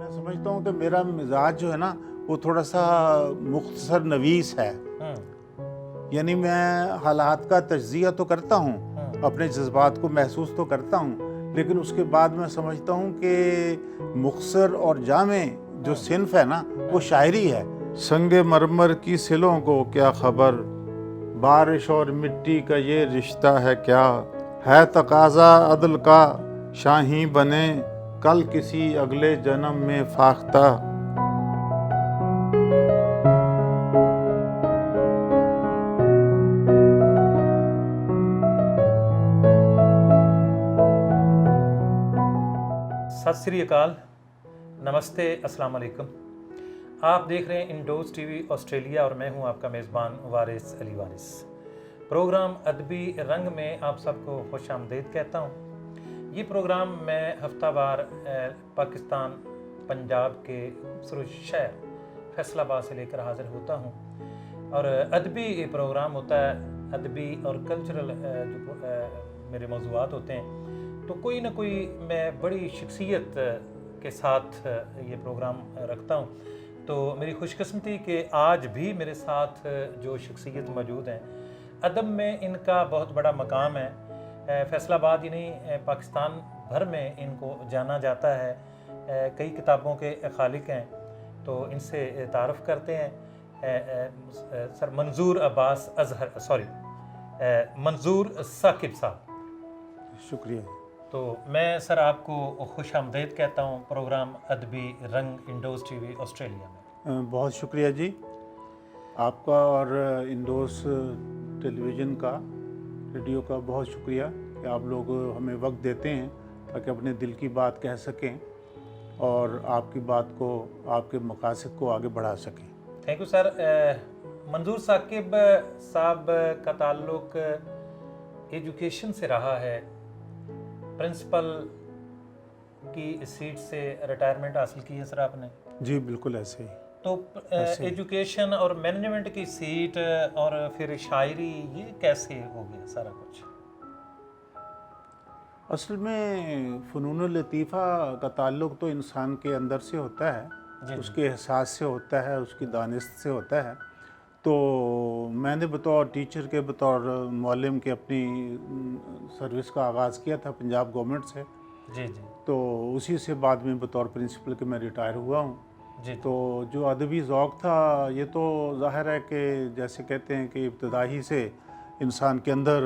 मैं समझता हूँ कि मेरा मिजाज जो है ना वो थोड़ा सा मुख्तसर नवीस है। यानी मैं हालात का तज्ज़िया तो करता हूँ, अपने जज्बात को महसूस तो करता हूँ, लेकिन उसके बाद मैं समझता हूँ कि मुख्तसर और जामे जो सिन्फ है ना वो शायरी है। संगे मरमर की सिलों को क्या खबर, बारिश और मिट्टी का ये रिश्ता है तकाज़ा अदल का शाही बने, कल किसी अगले जन्म में फाख्ता। सत श्री अकाल, नमस्ते, अस्सलाम वालेकुम। आप देख रहे हैं इंडोज टीवी ऑस्ट्रेलिया और मैं हूं आपका मेज़बान वारिस अली वारिस। प्रोग्राम अदबी रंग में आप सबको खुश आमदीद कहता हूं। ये प्रोग्राम मैं हफ्तावार पाकिस्तान पंजाब के खूबसूरत शहर फैसलाबाद से लेकर हाज़िर होता हूं और अदबी प्रोग्राम होता है। अदबी और कल्चरल जो मेरे मौज़ूआत होते हैं, तो कोई ना कोई मैं बड़ी शख्सियत के साथ ये प्रोग्राम रखता हूँ। तो मेरी खुशकिस्मती कि आज भी मेरे साथ जो शख्सियत मौजूद हैं, अदब में इनका बहुत बड़ा मकाम है। फैसलाबाद ही नहीं, पाकिस्तान भर में इनको जाना जाता है। कई किताबों के खालिक हैं, तो इनसे तारुफ़ करते हैं। सर मंजूर साकिब साहब। शुक्रिया। तो मैं सर आपको खुश आमदीद कहता हूँ प्रोग्राम अदबी रंग इंडोज टीवी ऑस्ट्रेलिया में। बहुत शुक्रिया जी आपका और इंडोज टेलीविज़न का, रेडियो का बहुत शुक्रिया कि आप लोग हमें वक्त देते हैं ताकि अपने दिल की बात कह सकें और आपकी बात को, आपके मकासद को आगे बढ़ा सकें। Thank you sir. मंजूर साकिब साहब का ताल्लुक एजुकेशन से रहा है। प्रिंसिपल की सीट से रिटायरमेंट हासिल की है सर आपने? जी बिल्कुल ऐसे ही। तो एजुकेशन और मैनेजमेंट की सीट और फिर शायरी, ये कैसे हो गया सारा कुछ? असल में फ़नून लतीफ़ा का ताल्लुक़ तो इंसान के अंदर से होता है, उसके एहसास से होता है, उसकी दानिश से होता है। तो मैंने बतौर टीचर के, बतौर मुअल्लिम के अपनी सर्विस का आगाज़ किया था पंजाब गवर्नमेंट से। जी जी। तो उसी से बाद में बतौर प्रिंसिपल के मैं रिटायर हुआ हूँ। जी। तो जो अदबी ज़ौक़ था, ये तो ज़ाहिर है कि जैसे कहते हैं कि इब्तदाई से इंसान के अंदर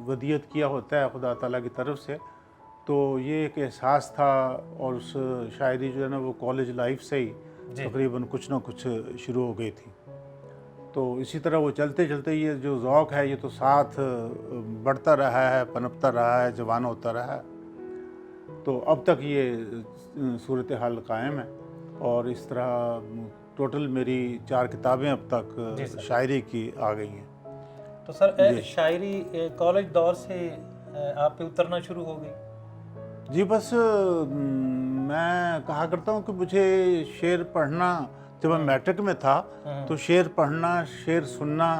वदियत किया होता है खुदा ताला की तरफ से। तो ये एक एहसास था और उस शायरी जो है ना वो कॉलेज लाइफ से ही तकरीबन कुछ ना कुछ शुरू हो गई थी। तो इसी तरह वो चलते चलते ये जो ज़ौक़ है ये तो साथ बढ़ता रहा है, पनपता रहा है, जवान होता रहा है। तो अब तक ये सूरत हाल कायम है और इस तरह टोटल मेरी 4 किताबें अब तक शायरी की आ गई हैं। तो सर शायरी कॉलेज दौर से आप पे उतरना शुरू हो गई? जी बस मैं कहा करता हूँ कि मुझे शेर पढ़ना, जब मैं मैट्रिक में था तो शेर पढ़ना, शेर सुनना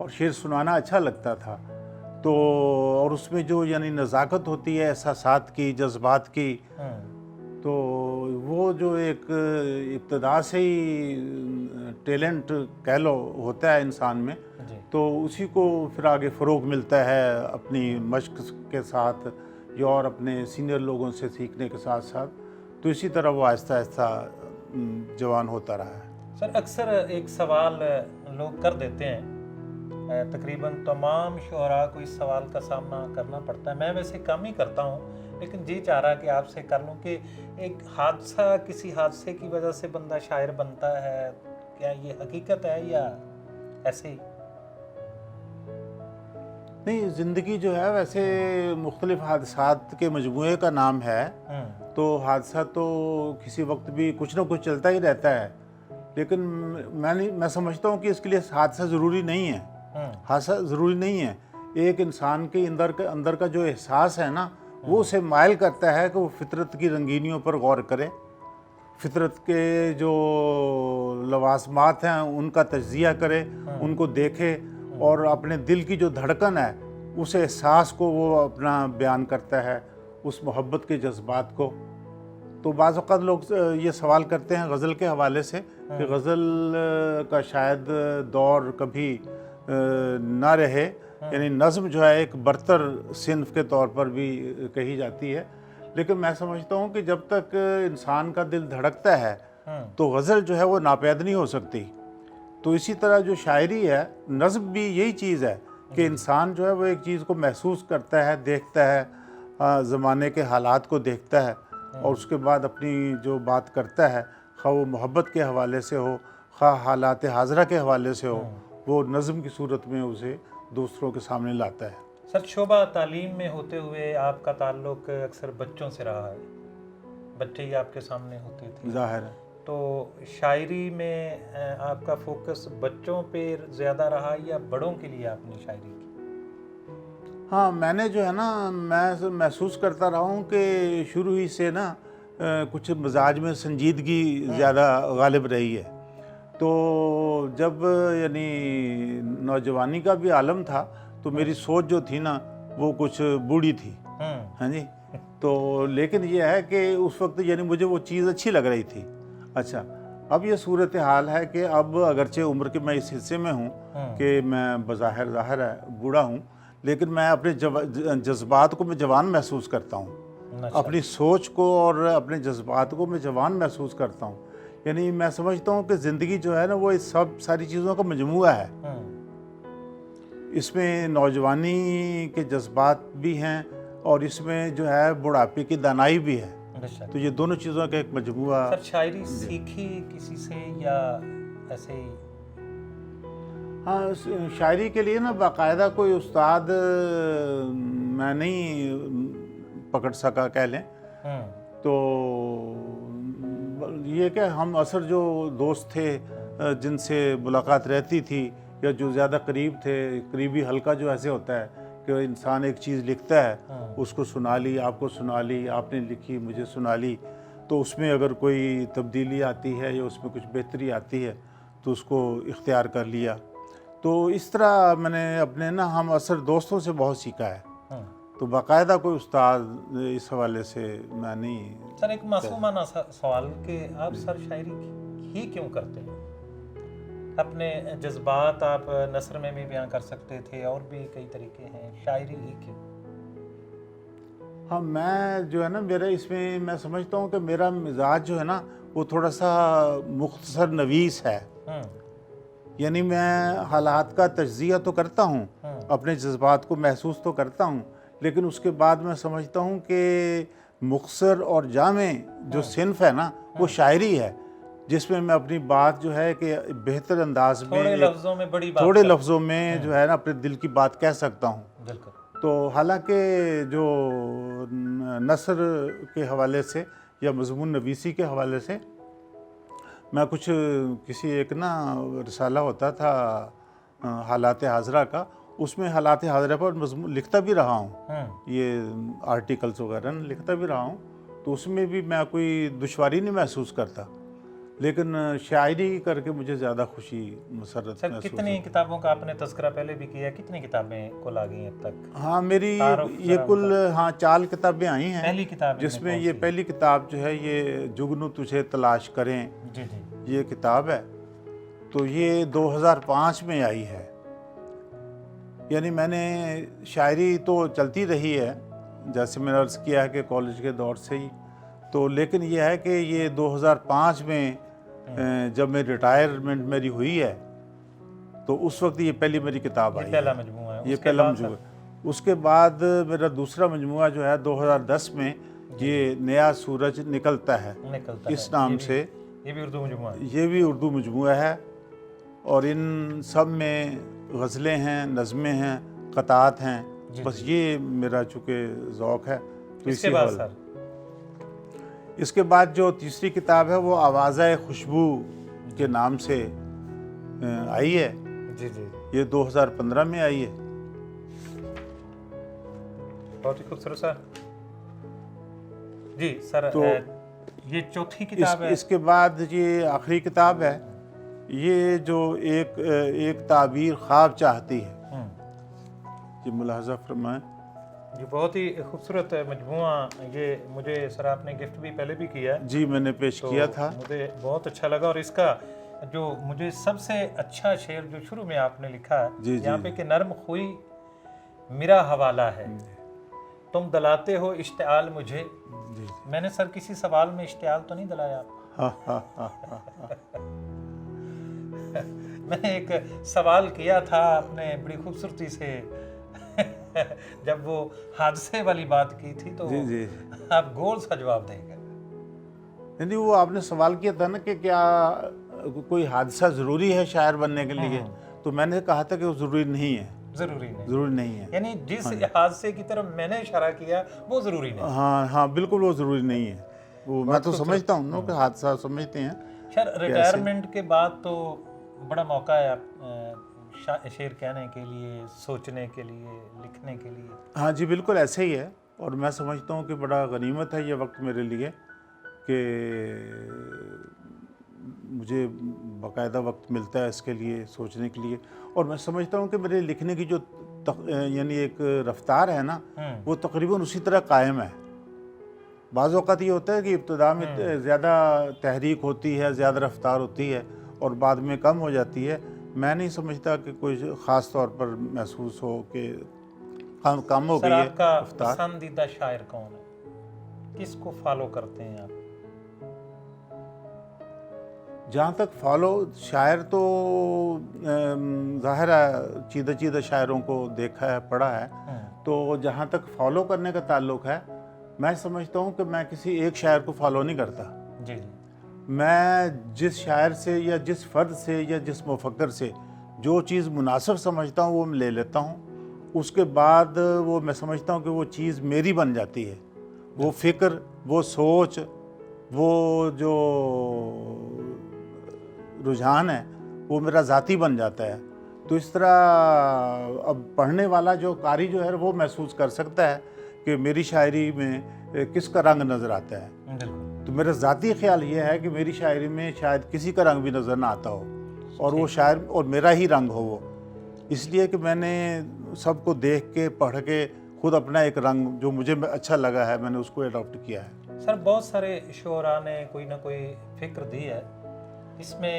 और शेर सुनाना अच्छा लगता था। तो और उसमें जो यानी नज़ाकत होती है एहसासात की, जज्बात की, तो वो जो एक इब्तदा से ही टैलेंट कह लो होता है इंसान में, तो उसी को फिर आगे फ़रोग़ मिलता है अपनी मश्क के साथ या और अपने सीनियर लोगों से सीखने के साथ साथ। तो इसी तरह वो आहिस्ता आहिस्ता जवान होता रहा है। सर अक्सर एक सवाल लोग कर देते हैं, तकरीबन तमाम शुअरा को इस सवाल का सामना करना पड़ता है। मैं वैसे कम ही करता हूँ, लेकिन जी चाह रहा कि आपसे कर लूँ कि एक हादसा, किसी हादसे की वजह से बंदा शायर बनता है, क्या ये हकीकत है या ऐसे ही? नहीं, ज़िंदगी जो है वैसे मुख्तलिफ हादसात के मजमूए का नाम है। तो हादसा तो किसी वक्त भी कुछ ना कुछ चलता ही रहता है, लेकिन मैं समझता हूँ कि इसके लिए हादसा ज़रूरी नहीं है। हादसा ज़रूरी नहीं है। एक इंसान के अंदर का जो एहसास है ना, वो उसे मायल करता है कि वो फितरत की रंगीनियों पर गौर करे, फितरत के जो लवाजमात हैं उनका तज्ज़िया करे, उनको देखे और अपने दिल की जो धड़कन है उस एहसास को वो अपना बयान करता है, उस मोहब्बत के जज्बात को। तो बाज़ औक़ात लोग ये सवाल करते हैं गज़ल के हवाले से कि गज़ल का शायद दौर कभी ना रहे, यानी नज़्म जो है एक बरतर सिन्फ़ के तौर पर भी कही जाती है। लेकिन मैं समझता हूँ कि जब तक इंसान का दिल धड़कता है तो गज़ल जो है वो नापैद नहीं हो सकती। तो इसी तरह जो शायरी है, नज़्म भी यही चीज़ है कि इंसान जो है वो एक चीज़ को महसूस करता है, देखता है, ज़माने के हालात को देखता है और उसके बाद अपनी जो बात करता है, खा वो मोहब्बत के हवाले से हो, खा हालात हाज़रा के हवाले से हो, वो नज़्म की सूरत में उसे दूसरों के सामने लाता है। सर, शोबा तालीम में होते हुए आपका ताल्लुक़ अक्सर बच्चों से रहा है, बच्चे ही आपके सामने होते थे, ज़ाहिर है। तो शायरी में आपका फोकस बच्चों पे ज़्यादा रहा या बड़ों के लिए आपने शायरी की? हाँ, मैंने जो है ना, मैं महसूस करता रहा हूँ कि शुरू ही से ना कुछ मिजाज में संजीदगी ज़्यादा गालिब रही है। तो जब यानी नौजवानी का भी आलम था तो मेरी सोच जो थी ना वो कुछ बूढ़ी थी, हाँ जी। तो लेकिन ये है कि उस वक्त यानी मुझे वो चीज़ अच्छी लग रही थी। अच्छा, अब ये सूरत हाल है कि अब अगरचे उम्र के मैं इस हिस्से में हूँ कि मैं बज़ाहिर ज़ाहिर है बूढ़ा हूँ, लेकिन मैं अपने जज्बात को मैं जवान महसूस करता हूँ, अपनी सोच को और अपने जज्बात को मैं जवान महसूस करता हूँ। यानी मैं समझता हूँ कि ज़िंदगी जो है ना वो इस सब सारी चीज़ों का मजमूआ है। इसमें नौजवानी के जज्बात भी हैं और इसमें जो है बुढ़ापे की दानाई भी है। तो ये दोनों चीज़ों का एक मजमूआ। सर, शायरी सीखी किसी से या ऐसे ही? हाँ, शायरी के लिए ना बाकायदा कोई उस्ताद मैं नहीं पकड़ सका कह लें। तो ये कि हम असर जो दोस्त थे जिनसे मुलाकात रहती थी या जो ज़्यादा करीब थे, करीबी हल्का जो ऐसे होता है कि इंसान एक चीज़ लिखता है, उसको सुना ली, आपको सुना ली, आपने लिखी मुझे सुना ली, तो उसमें अगर कोई तब्दीली आती है या उसमें कुछ बेहतरी आती है तो उसको इख्तियार कर लिया। तो इस तरह मैंने अपने ना हम असर दोस्तों से बहुत सीखा है। तो बाकायदा कोई उस्ताद इस हवाले से मैं नहीं। सर, एक मासूमाना सवाल कि आप सर शायरी ही क्यों करते हैं? अपने जज्बात आप नस्र में भी बयां कर सकते थे और भी कई तरीके हैं, शायरी ही क्यों? हाँ, मैं जो है ना मेरा इसमें मैं समझता हूँ कि मेरा मिजाज जो है ना वो थोड़ा सा मुख्तसर नवीस है। यानी मैं हालात का तज्ज़िया तो करता हूँ, अपने जज्बात को महसूस तो करता हूँ, लेकिन उसके बाद मैं समझता हूँ कि मुख्तसर और जामे जो सिन्फ़ है ना वो शायरी है, जिसमें मैं अपनी बात जो है कि बेहतर अंदाज में थोड़े लफ्ज़ों में बड़ी बात, थोड़े लफ्ज़ों में जो है ना अपने दिल की बात कह सकता हूँ। बिल्कुल। तो हालांकि जो नसर के हवाले से या मज़मून नवीसी के हवाले से मैं कुछ किसी एक ना रिसाला होता था हालात हाज़रा का, उसमें हालात हाज़रा पर मज़मून लिखता भी रहा हूँ, ये आर्टिकल्स वगैरह लिखता भी रहा हूँ, तो उसमें भी मैं कोई दुश्वारी नहीं महसूस करता, लेकिन शायरी करके मुझे ज़्यादा खुशी मसरत। सर, कितनी किताबों का आपने तज़किरा पहले भी किया, कितनी किताबें कुल आ गई अब तक? हाँ, मेरी ये कुल 4 किताबें आई हैं। पहली किताब जिसमें ये पहली किताब जो है ये जुगनू तुझे तलाश करें, जी, ये किताब है, तो ये 2005 में आई है। यानी मैंने शायरी तो चलती रही है, जैसे मैंने अर्ज़ किया है कि कॉलेज के दौर से ही, तो लेकिन ये है कि ये 2005 में जब मेरी रिटायरमेंट मेरी हुई है तो उस वक्त ये पहली मेरी किताब आई। पहला मजमूआ है, ये पहला मजमूआ। उसके बाद मेरा दूसरा मजमूआ जो है 2010 में ये नया सूरज निकलता है इस नाम से, ये भी उर्दू मजमूआ है। ये भी उर्दू मजमूआ है और इन सब में गज़लें हैं, नज़में हैं, क़तात हैं। बस ये मेरा चूँकि ज़ौक़ है। तो इसके बाद सर, इसके बाद जो तीसरी किताब है वो आवाज़ खुशबू के नाम से आई है। जी, ये 2015 में आई है। बहुत ही खूबसूरत सर। जी सर, तो ये चौथी किताब है। इसके बाद ये आखिरी किताब है, ये जो एक ताबीर ख्वाब चाहती है। ये मुलाहजा फरमाएं, जी, बहुत ही खूबसूरत मजमुआ। ये मुझे सर आपने गिफ्ट भी पहले भी किया है, जी मैंने पेश तो किया था। मुझे बहुत अच्छा लगा। और इसका जो मुझे सबसे अच्छा शेर जो शुरू में आपने लिखा है जी यहाँ जी पे कि नर्म खुई मेरा हवाला है, तुम दलाते हो इश्तियाल मुझे। जी मैंने सर किसी सवाल में इश्तियाल तो नहीं दिलाया आपको? हाँ। मैंने एक सवाल किया था, आपने बड़ी खूबसूरती से जब वो हादसे वाली बात की थी तो जी जी आप गोल सा जवाब देंगे। नहीं, वो आपने सवाल किया था ना कि क्या कोई हादसा ज़रूरी है शायर बनने के लिए, तो मैंने कहा था कि वो ज़रूरी नहीं है। जरूरी नहीं, ज़रूरी नहीं है। यानी जिस हादसे की तरफ मैंने इशारा किया वो जरूरी नहीं। हाँ हाँ, बिल्कुल वो ज़रूरी नहीं है। वो मैं तो खूबसूरत। समझता हूँ ना कि हादसा समझते हैं। खैर रिटायरमेंट के बाद तो बड़ा मौका है आप शेर कहने के लिए, सोचने के लिए, लिखने के लिए। हाँ जी, बिल्कुल ऐसे ही है। और मैं समझता हूँ कि बड़ा गनीमत है ये वक्त मेरे लिए कि मुझे बाकायदा वक्त मिलता है इसके लिए, सोचने के लिए। और मैं समझता हूँ कि मेरे लिखने की जो यानी एक रफ्तार है ना, वो तकरीबन उसी तरह कायम है। बाज़ औक़ात ये होता है कि इब्तिदा में ज़्यादा तहरीक होती है, ज़्यादा रफ्तार होती है और बाद में कम हो जाती है। मैं नहीं समझता कि कोई ख़ास तौर पर महसूस हो कि कम हो सर गई है आपका रफ्तार। पसंदीदा शायर कौन है, किसको फॉलो करते हैं आप? जहाँ तक फॉलो, शायर तो ज़ाहिर है चीदा चीदा शायरों को देखा है, पढ़ा है। तो जहाँ तक फॉलो करने का ताल्लुक़ है, मैं समझता हूँ कि मैं किसी एक शायर को फॉलो नहीं करता। जी जी। मैं जिस शायर से या जिस फ़र्द से या जिस मुफ़क्किर से जो चीज़ मुनासिब समझता हूँ वो मैं ले लेता हूँ। उसके बाद वो मैं समझता हूँ कि वो चीज़ मेरी बन जाती है। वो फ़िक्र, वो सोच, वो जो रुझान है वो मेरा ज़ाती बन जाता है। तो इस तरह अब पढ़ने वाला जो कारी जो है वो महसूस कर सकता है कि मेरी शायरी में किसका रंग नज़र आता है। बिल्कुल। तो मेरा ज़ाती ख्याल ये है कि मेरी शायरी में शायद किसी का रंग भी नज़र ना आता हो और वो शायर और मेरा ही रंग हो वो। इसलिए कि मैंने सबको देख के, पढ़ के खुद अपना एक रंग जो मुझे अच्छा लगा है मैंने उसको अडॉप्ट किया है। सर बहुत सारे शोरा ने कोई ना कोई फिक्र दी है, इसमें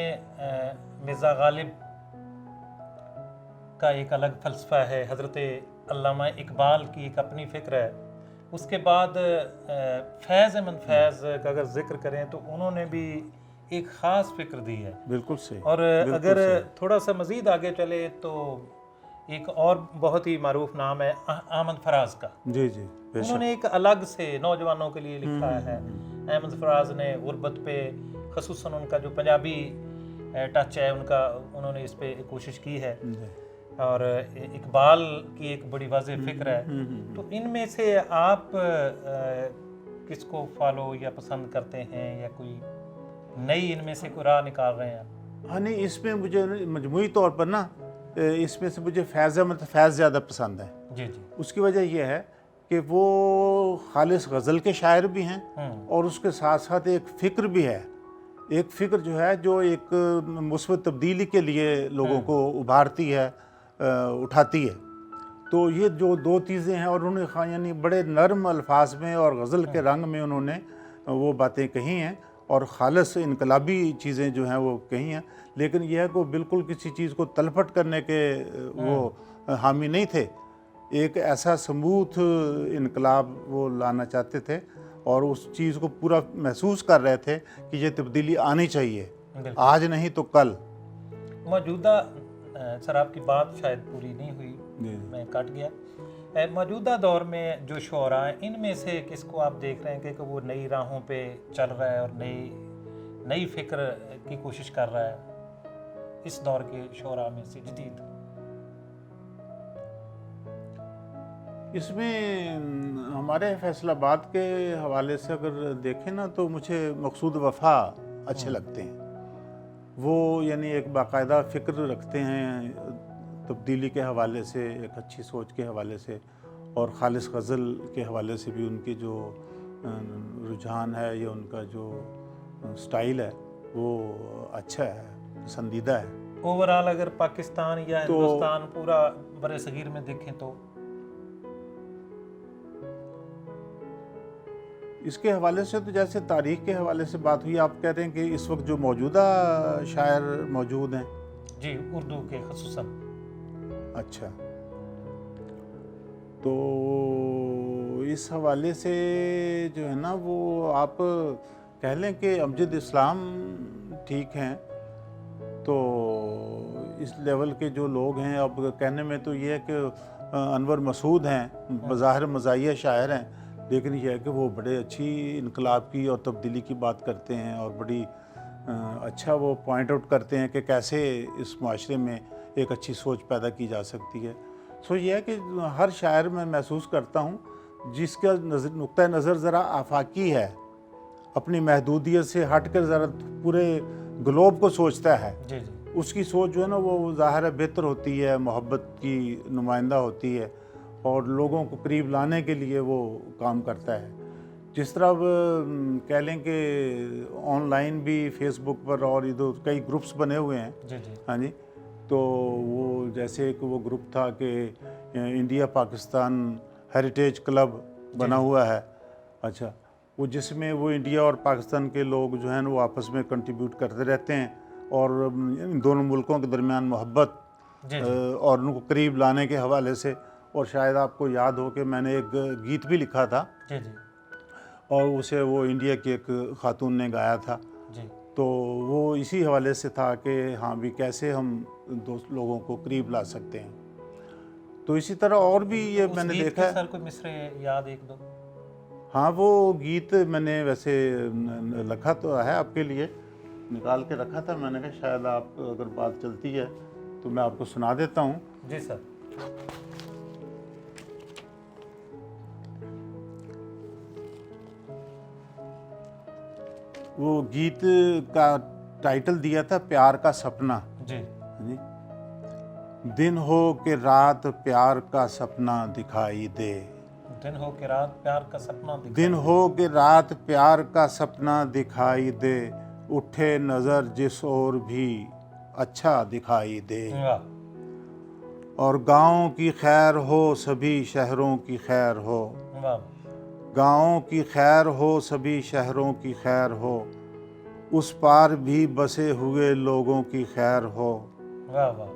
मिर्ज़ा गालिब का एक अलग फ़लसफ़ा है, हज़रत अल्लामा इकबाल की एक अपनी फ़िक्र है। उसके बाद फैज़ अहमद फैज़ का अगर ज़िक्र करें तो उन्होंने भी एक ख़ास फ़िक्र दी है। बिल्कुल सही। और बिल्कुल अगर सही। थोड़ा सा मज़ीद आगे चले तो एक और बहुत ही मारूफ नाम है अहमद फराज का। जी जी, बेशक। उन्होंने एक अलग से नौजवानों के लिए लिखा है। अहमद फराज ने गुर्बत पे, ख़ुसूसन उनका जो पंजाबी टच है उनका, उन्होंने इस पे कोशिश की है। और इकबाल की एक बड़ी वाज़ेह फ़िक्र है। तो इनमें से आप किसको फॉलो या पसंद करते हैं, या कोई नई इनमें से कोई राह निकाल रहे हैं आप? हाँ नहीं, इसमें मुझे मजमूई तौर पर ना इसमें से मुझे फैज़ अहमद फैज़ ज़्यादा पसंद है। जी जी। उसकी वजह यह है कि वो खालिस गज़ल के शायर भी हैं और उसके साथ साथ एक फ़िक्र भी है। एक फ़िक्र जो है जो एक मुस्बत तब्दीली के लिए लोगों को उभारती है, उठाती है। तो ये जो दो चीज़ें हैं और उन्होंने यानी बड़े नरम अल्फाज में और गज़ल के रंग में उन्होंने वो बातें कही हैं और ख़ालिस इनकलाबी चीज़ें जो हैं वो कही हैं। लेकिन यह है कि वो बिल्कुल किसी चीज़ को तलपट करने के वो हामी नहीं थे। एक ऐसा स्मूथ इनकलाब वो लाना चाहते थे और उस चीज़ को पूरा महसूस कर रहे थे कि ये तब्दीली आनी चाहिए, आज नहीं तो कल। मौजूदा सर आपकी बात शायद पूरी नहीं हुई, मैं कट गया। मौजूदा दौर में जो शोरा हैं इनमें से किसको आप देख रहे हैं कि वो नई राहों पे चल रहा है और नई फ़िक्र की कोशिश कर रहा है इस दौर के शोरा में से जदीद? इसमें हमारे फैसलाबाद के हवाले से अगर देखें ना तो मुझे मकसूद वफ़ा अच्छे लगते हैं। वो यानी एक बाकायदा फ़िक्र रखते हैं तब्दीली के हवाले से, एक अच्छी सोच के हवाले से और खालिस गज़ल के हवाले से भी उनकी जो रुझान है या उनका जो स्टाइल है वो अच्छा है, पसंदीदा है। ओवरऑल अगर पाकिस्तान या हिंदुस्तान पूरा बरे सगीर में देखें तो इसके हवाले से तो जैसे तारीख के हवाले से बात हुई, आप कह रहे हैं कि इस वक्त जो मौजूदा शायर मौजूद हैं। जी, उर्दू के खसूसन। अच्छा, तो इस हवाले से जो है ना वो आप कह लें कि अमजद इस्लाम ठीक हैं। तो इस लेवल के जो लोग हैं, अब कहने में तो ये है कि अनवर मसूद हैं, बज़ाहिर मज़ाहिया शायर हैं, लेकिन यह है कि वो बड़े अच्छी इनकलाब की और तब्दीली की बात करते हैं और बड़ी अच्छा वो पॉइंट आउट करते हैं कि कैसे इस माशरे में एक अच्छी सोच पैदा की जा सकती है। सो ये है कि हर शायर में महसूस करता हूँ जिसका नुक्ता नज़र ज़रा आफाकी है, अपनी महदूदियत से हट कर ज़रा पूरे ग्लोब को सोचता है। जी जी। उसकी सोच जो है ना वो ज़ाहिर है बेहतर होती है, मोहब्बत की नुमाइंदा होती है और लोगों को करीब लाने के लिए वो काम करता है। जिस तरह अब कह लें कि ऑनलाइन भी फेसबुक पर और इधर कई ग्रुप्स बने हुए हैं। जी जी। हाँ जी, तो वो जैसे एक वो ग्रुप था कि इंडिया पाकिस्तान हेरिटेज क्लब बना हुआ है। अच्छा, वो जिसमें वो इंडिया और पाकिस्तान के लोग जो हैं वो आपस में कंट्रीब्यूट करते रहते हैं और इन दोनों मुल्कों के दरमियान मोहब्बत जी जी। और उनको करीब लाने के हवाले से। और शायद आपको याद हो कि मैंने एक गीत भी लिखा था जी जी। और उसे वो इंडिया की एक खातून ने गाया था। जी। तो वो इसी हवाले से था कि हाँ भी कैसे हम दोस्त लोगों को करीब ला सकते हैं। तो इसी तरह और भी ये उस मैंने गीत देखा के है। सर कोई मिसरे याद एक दो? हाँ, वो गीत मैंने वैसे रखा तो है आपके लिए, निकाल के रखा था। मैंने कहा शायद आप अगर बात चलती है तो मैं आपको सुना देता हूँ। जी सर। वो गीत का टाइटल दिया था प्यार का सपना। जी जी, दिन हो कि रात प्यार का सपना दिखाई दे, दिन हो कि रात प्यार का सपना दिखाई दिन दे। हो कि रात प्यार का सपना दिखाई दे, उठे नज़र जिस ओर भी अच्छा दिखाई दे। वाह। और गाँव की खैर हो सभी शहरों की खैर हो, वाह गाँव की खैर हो सभी शहरों की खैर हो, उस पार भी बसे हुए लोगों की खैर हो, वाह वाह।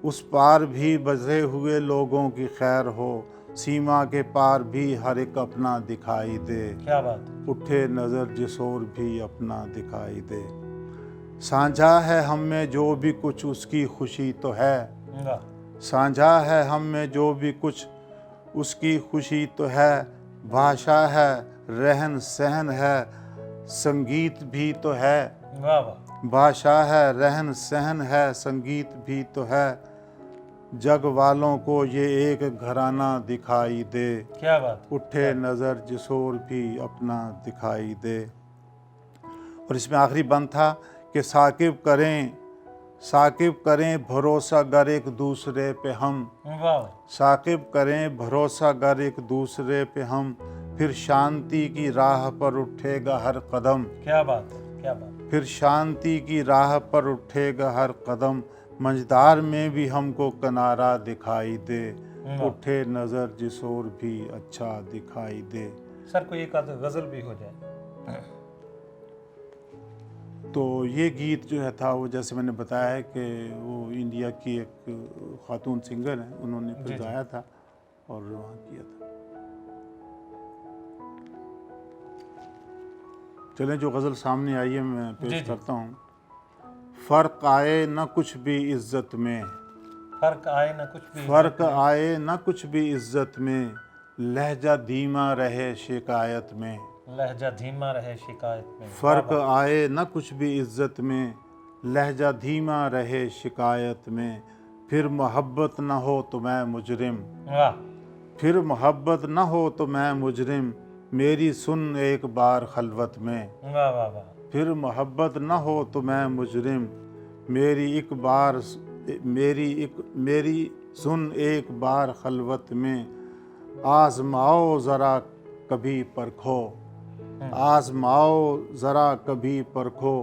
उस पार भी बसे हुए लोगों की खैर हो, सीमा के पार भी हर एक अपना दिखाई दे, क्या बात है। उठे नज़र जिस ओर भी अपना दिखाई दे। साझा है हम में जो भी कुछ उसकी खुशी तो है, वाह। साझा है हम में जो भी कुछ उसकी खुशी तो है, भाषा है रहन सहन है संगीत भी तो है, वाह वाह। भाषा है रहन सहन है संगीत भी तो है, जग वालों को ये एक घराना दिखाई दे, क्या बात है। उठे नज़र जिस ओर भी अपना दिखाई दे। और इसमें आखिरी बंद था कि साकिब करें भरोसा गर एक दूसरे पे हम, वाह। साकिब करें भरोसा गर एक दूसरे पे हम, फिर शांति की राह पर उठेगा हर कदम, क्या बात है। क्या बात है। फिर शांति की राह पर उठेगा हर कदम, मंझदार में भी हमको किनारा दिखाई दे, उठे नज़र जिस ओर भी अच्छा दिखाई दे। सर कोई एक आध गजल भी हो जाए। तो ये गीत जो है था वो जैसे मैंने बताया है कि वो इंडिया की एक खातून सिंगर हैं, उन्होंने जी, फिर जी। गाया था और वहाँ किया था। चलें, जो गज़ल सामने आई है मैं जी, पेश जी। करता हूँ। फ़र्क आए न कुछ भी इज़्ज़त में, फर्क आए ना कुछ भी फ़र्क आए न कुछ भी इज़्ज़त में, लहजा धीमा रहे शिकायत में, लहजा धीमा रहे शिकायत में। फ़र्क वाह, वाह। आए न कुछ भी इज़्ज़त में, लहजा धीमा रहे शिकायत में, फिर मोहब्बत न हो तो मैं मुजरिम, वाह। फिर मोहब्बत न हो तो मैं मुजरिम, मेरी सुन एक बार खलवत में, वाह वाह वाह। फिर मोहब्बत न हो तो मैं मुजरिम, मेरी सुन एक बार खलवत में, आज़माओ ज़रा कभी परखो, आज़माओ ज़रा कभी परखो,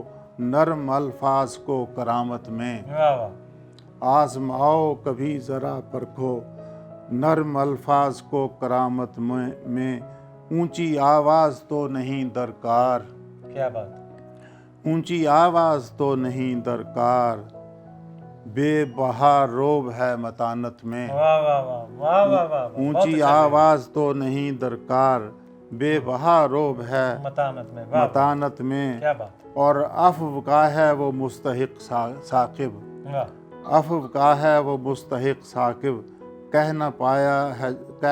नरम अल्फाज को करामत में, वाह वाह। आज़माओ कभी ज़रा परखो, नरम अल्फाज को करामत में, ऊंची आवाज़ तो नहीं दरकार, क्या बात। ऊंची आवाज़ तो नहीं दरकार, बेबहा रोब है मतानत में। वाह वाह वाह वाह वाह वाह, बहुत ऊंची अच्छा शेर। आवाज़ तो नहीं दरकार, बेबहा रोब है मतानत में, वाह वाह, मतानत में। क्या बात। और अफ़व का है वो मुस्तहिक साकिब, वाह, अफ़व का है वो मुस्तहिक साकिब, कह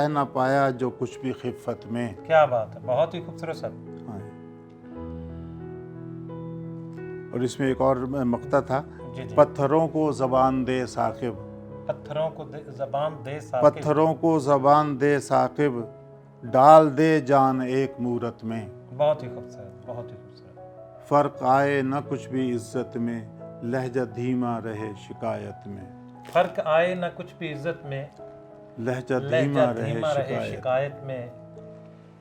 ना पाया जो कुछ भी खिफ़त में। क्या बात है, बहुत ही खूबसूरत सर। हाँ। और इसमें एक और मक्ता था, जी जी। पत्थरों को ज़बान दे साकिब, पत्थरों को ज़बान दे साकिब, पत्थरों को ज़बान दे साकिब, डाल दे जान एक मूरत में। बहुत ही खूबसूरत, बहुत ही खूबसूरत। फ़र्क आए न कुछ भी इज़्ज़त में, लहजा धीमा रहे शिकायत में। फ़र्क आए न कुछ भी इज़्ज़त में, लहजा लहजा धीमा धीमा रहे रहे शिकायत। शिकायत में।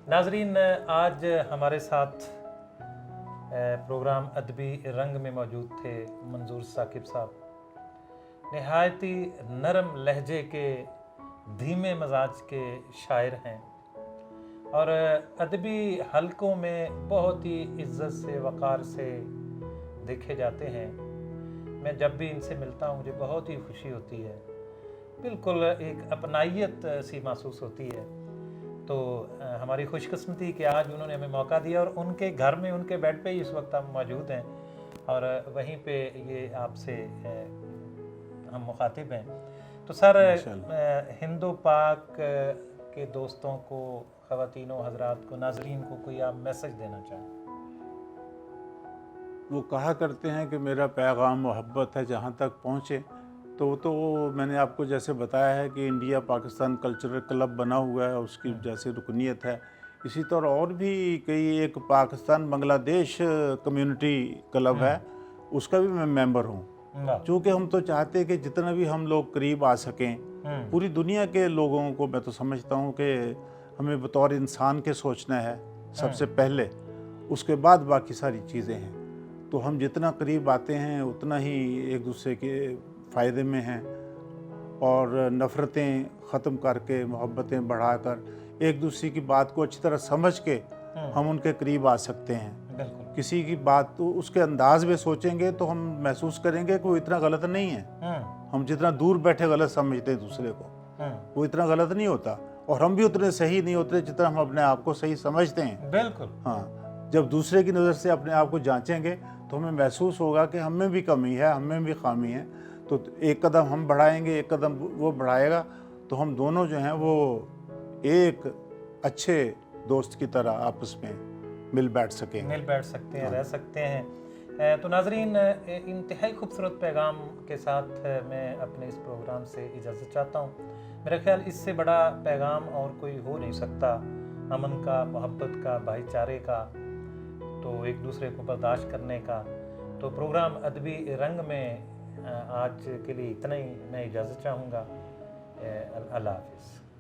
नाजरीन, आज हमारे साथ प्रोग्राम अदबी रंग में मौजूद थे मंजूर साकिब साहब। नहायती नरम लहजे के, धीमे मजाज के शायर हैं और अदबी हलकों में बहुत ही इज्जत से, वक़ार से देखे जाते हैं। मैं जब भी इनसे मिलता हूँ मुझे बहुत ही खुशी होती है, बिल्कुल एक अपनाइयत सी महसूस होती है। तो हमारी खुशकिस्मती कि आज उन्होंने हमें मौका दिया और उनके घर में, उनके बेड पे ही इस वक्त हम मौजूद हैं और वहीं पे ये आपसे हम मुखातिब हैं। तो सर, हिंदू पाक के दोस्तों को, ख़वातीनों हज़रात को, नाजरीन को कोई आप मैसेज देना चाहें? वो कहा करते हैं कि मेरा पैगाम मोहब्बत है जहाँ तक पहुँचे। तो मैंने आपको जैसे बताया है कि इंडिया पाकिस्तान कल्चरल क्लब बना हुआ है, उसकी जैसे रुकनीत है, इसी तरह और भी कई, एक पाकिस्तान बांग्लादेश कम्युनिटी क्लब है, उसका भी मैं मेंबर हूँ। चूँकि हम तो चाहते हैं कि जितना भी हम लोग करीब आ सकें पूरी दुनिया के लोगों को। मैं तो समझता हूँ कि हमें बतौर इंसान के सोचना है सबसे पहले, उसके बाद बाकी सारी चीज़ें हैं। तो हम जितना करीब आते हैं उतना ही एक दूसरे के फ़ायदे में हैं और नफ़रतें ख़त्म करके, मोहब्बतें बढ़ाकर, एक दूसरे की बात को अच्छी तरह समझ के हम उनके करीब आ सकते हैं। किसी की बात तो उसके अंदाज में सोचेंगे तो हम महसूस करेंगे कि वो इतना गलत नहीं है। हम जितना दूर बैठे गलत समझते हैं दूसरे को, वो इतना गलत नहीं होता, और हम भी उतने सही नहीं होते जितना हम अपने आप को सही समझते हैं। बिल्कुल। हाँ, जब दूसरे की नज़र से अपने आप को जांचेंगे तो हमें महसूस होगा कि हम में भी कमी है, हम में भी खामी है। तो एक कदम हम बढ़ाएंगे, एक कदम वो बढ़ाएगा, तो हम दोनों जो हैं वो एक अच्छे दोस्त की तरह आपस में मिल बैठ सकते हैं, रह सकते हैं। तो नाजरीन, इंतहाई खूबसूरत पैगाम के साथ मैं अपने इस प्रोग्राम से इजाज़त चाहता हूँ। मेरा ख्याल इससे बड़ा पैगाम और कोई हो नहीं सकता, अमन का, मोहब्बत का, भाईचारे का, तो एक दूसरे को बर्दाश्त करने का। तो प्रोग्राम अदबी रंग में आज के लिए इतना ही मैं इजाज़त चाहूँगा। अल्लाह हाफ़िज़।